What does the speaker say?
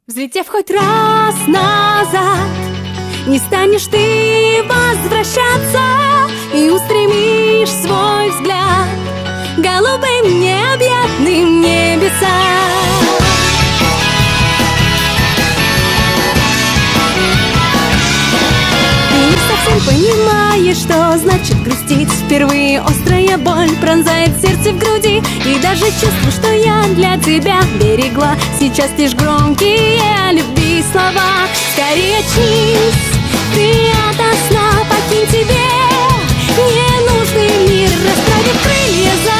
Взлетев хоть раз назад, не станешь ты возвращаться и устремишь свой взгляд голубым необъятным небесам. Ты не совсем понимаешь, что значит грустить. Впервые острая боль пронзает сердце в груди, и даже чувство, что я для тебя берегла, сейчас лишь громкие о любви слова. Скорее очнись, ты ото сна, покинь тебе ненужный мир, расправив крылья за